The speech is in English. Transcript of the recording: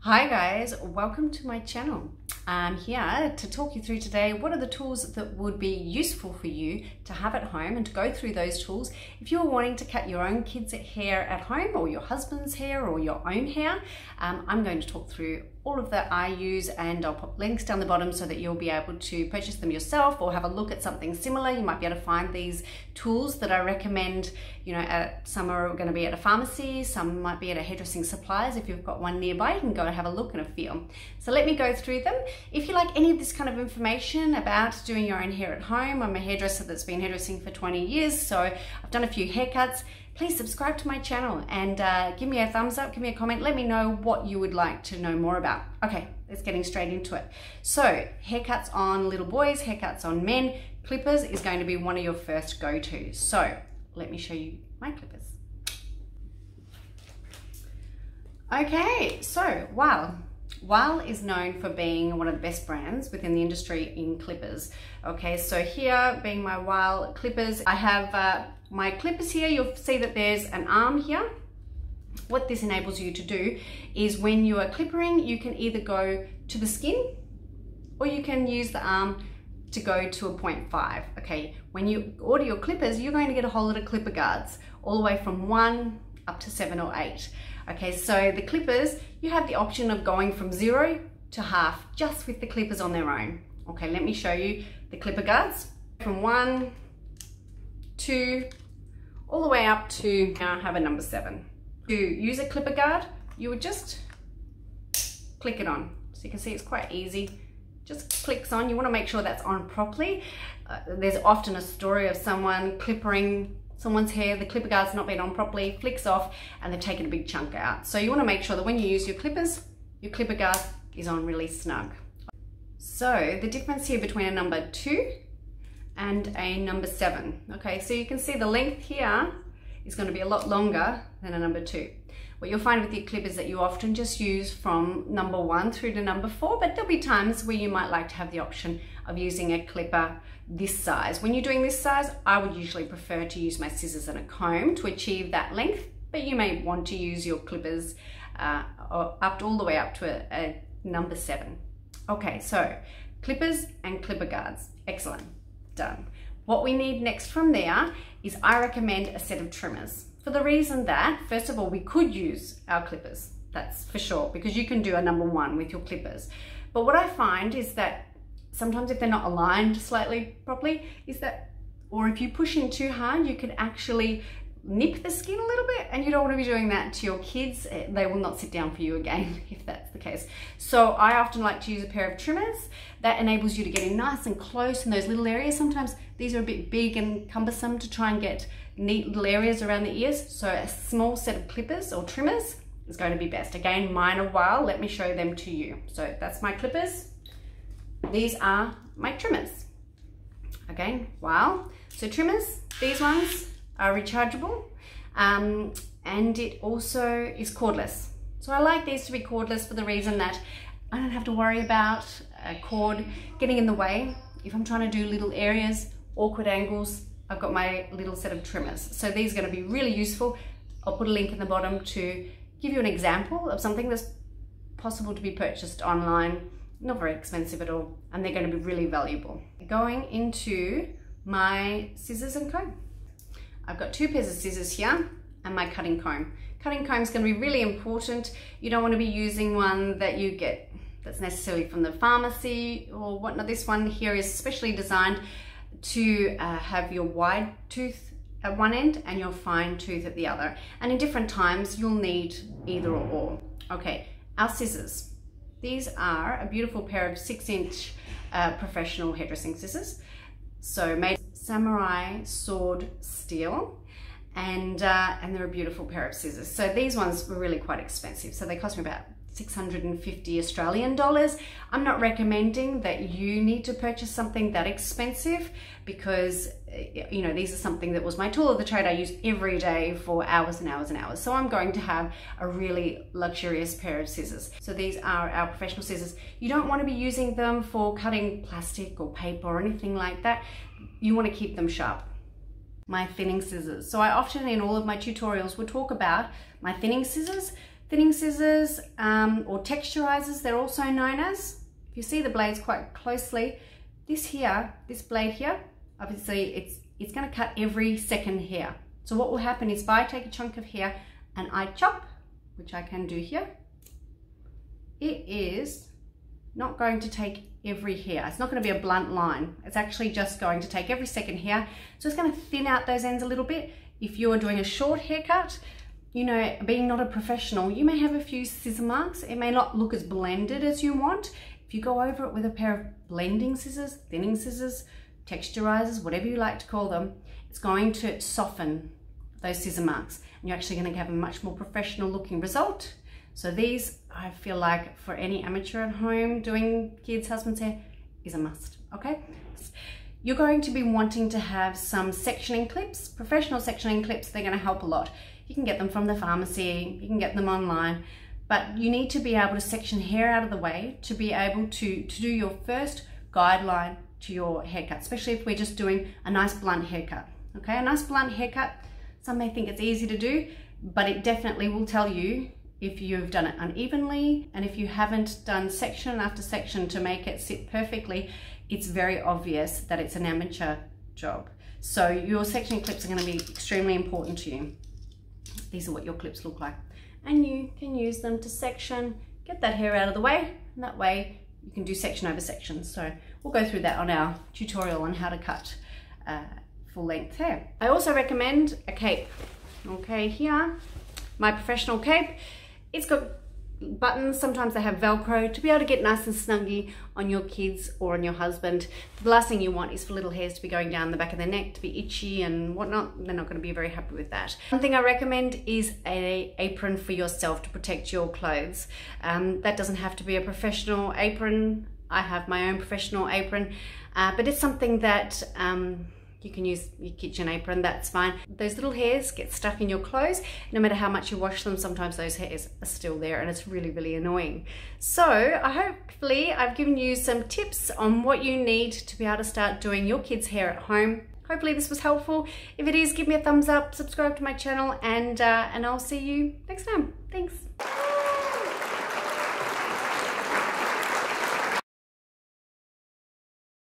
Hi guys, welcome to my channel. I'm here to talk you through today what are the tools that would be useful for you to have at home, and to go through those tools if you're wanting to cut your own kids' hair at home, or your husband's hair, or your own hair. I'm going to talk through all of that I use, and I'll put links down the bottom so that you'll be able to purchase them yourself or have a look at something similar. You might be able to find these tools that I recommend, some are going to be at a pharmacy, some might be at a hairdressing supplies. If you've got one nearby, you can go and have a look and a feel. So let me go through them. If you like any of this kind of information about doing your own hair at home, I'm a hairdresser that's been hairdressing for 20 years, so I've done a few haircuts. Please subscribe to my channel and give me a thumbs up, give me a comment, let me know what you would like to know more about. Okay, let's get straight into it. So haircuts on little boys, haircuts on men, clippers is going to be one of your first go-tos. So let me show you my clippers. Okay, so Wild is known for being one of the best brands within the industry in clippers. Okay, so here being my Wild clippers, I have my clippers here. You'll see that there's an arm here. What this enables you to do is when you are clippering, you can either go to the skin or you can use the arm to go to a 0.5. Okay, when you order your clippers, you're going to get a whole lot of clipper guards, all the way from 1 up to 7 or 8. Okay, so the clippers, you have the option of going from 0 to half just with the clippers on their own. Okay, let me show you the clipper guards from 1, 2, all the way up to, now I have a number 7. To use a clipper guard, you would just click it on. So you can see it's quite easy, just clicks on. You want to make sure that's on properly. There's often a story of someone clippering someone's hair, the clipper guard's not been on properly, flicks off, and they've taken a big chunk out. So you want to make sure that when you use your clippers, your clipper guard is on really snug. So the difference here between a number 2 and a number 7. Okay, so you can see the length here is going to be a lot longer than a number 2. What you'll find with your clippers that you often just use from number 1 through to number 4, but there'll be times where you might like to have the option of using a clipper this size. When you're doing this size, I would usually prefer to use my scissors and a comb to achieve that length, but you may want to use your clippers all the way up to a number 7. Okay, so clippers and clipper guards, excellent, done. What we need next from there is, I recommend a set of trimmers, for the reason that, first of all, we could use our clippers, that's for sure, because you can do a number 1 with your clippers. But what I find is that sometimes if they're not aligned slightly properly, or if you push in too hard, you can actually nip the skin a little bit, and you don't want to be doing that to your kids. They will not sit down for you again if that's the case. So I often like to use a pair of trimmers. That enables you to get in nice and close in those little areas. Sometimes these are a bit big and cumbersome to try and get neat little areas around the ears. So a small set of clippers or trimmers is going to be best. Again, mine are Wild. Let me show them to you. So that's my clippers. These are my trimmers. Again, Wild. So trimmers, these ones are rechargeable, and it also is cordless. So I like these to be cordless for the reason that I don't have to worry about a cord getting in the way. If I'm trying to do little areas, awkward angles, I've got my little set of trimmers. So these are going to be really useful. I'll put a link in the bottom to give you an example of something that's possible to be purchased online, not very expensive at all, and they're going to be really valuable. Going into my scissors and comb. I've got 2 pairs of scissors here and my cutting comb. Cutting comb is going to be really important. You don't want to be using one that you get that's necessarily from the pharmacy or whatnot. This one here is specially designed to have your wide tooth at one end and your fine tooth at the other. And in different times, you'll need either or. Okay, our scissors. These are a beautiful pair of 6-inch professional hairdressing scissors. So made Samirah sword steel, and they're a beautiful pair of scissors. So these ones were really quite expensive. So they cost me about 650 Australian dollars. I'm not recommending that you need to purchase something that expensive, because these are something that was my tool of the trade. I use every day for hours and hours and hours. So I'm going to have a really luxurious pair of scissors. So these are our professional scissors. You don't want to be using them for cutting plastic or paper or anything like that. You want to keep them sharp. My thinning scissors. So I often in all of my tutorials will talk about my thinning scissors, Thinning scissors or texturizers, they're also known as. If you see the blades quite closely, this blade here, obviously it's going to cut every second hair. So what will happen is if I take a chunk of hair and I chop, which I can do here, it is not going to take every hair. It's not going to be a blunt line. It's actually just going to take every second hair. So it's going to thin out those ends a little bit. If you're doing a short haircut, you know, being not a professional, you may have a few scissor marks. It may not look as blended as you want. If you go over it with a pair of blending scissors, thinning scissors, texturizers, whatever you like to call them, it's going to soften those scissor marks. And you're actually going to have a much more professional looking result. So these, I feel like for any amateur at home doing kids' husband's hair is a must, okay? You're going to be wanting to have some sectioning clips, professional sectioning clips. They're going to help a lot. You can get them from the pharmacy, you can get them online, but you need to be able to section hair out of the way to be able to do your first guideline to your haircut, especially if we're just doing a nice blunt haircut, okay? A nice blunt haircut, some may think it's easy to do, but it definitely will tell you if you've done it unevenly, and if you haven't done section after section to make it sit perfectly, it's very obvious that it's an amateur job. So your sectioning clips are going to be extremely important to you. These are what your clips look like. And you can use them to section, get that hair out of the way, and that way you can do section over section. So we'll go through that on our tutorial on how to cut full length hair. I also recommend a cape. Okay, here, my professional cape. It's got buttons, sometimes they have Velcro to be able to get nice and snuggy on your kids or on your husband. The last thing you want is for little hairs to be going down the back of their neck, to be itchy and whatnot. They're not going to be very happy with that. One thing I recommend is an apron for yourself to protect your clothes. That doesn't have to be a professional apron. I have my own professional apron, but it's something that you can use your kitchen apron, that's fine. Those little hairs get stuck in your clothes. No matter how much you wash them, sometimes those hairs are still there and it's really, really annoying. So hopefully I've given you some tips on what you need to be able to start doing your kids' hair at home. Hopefully this was helpful. If it is, give me a thumbs up, subscribe to my channel, and I'll see you next time. Thanks.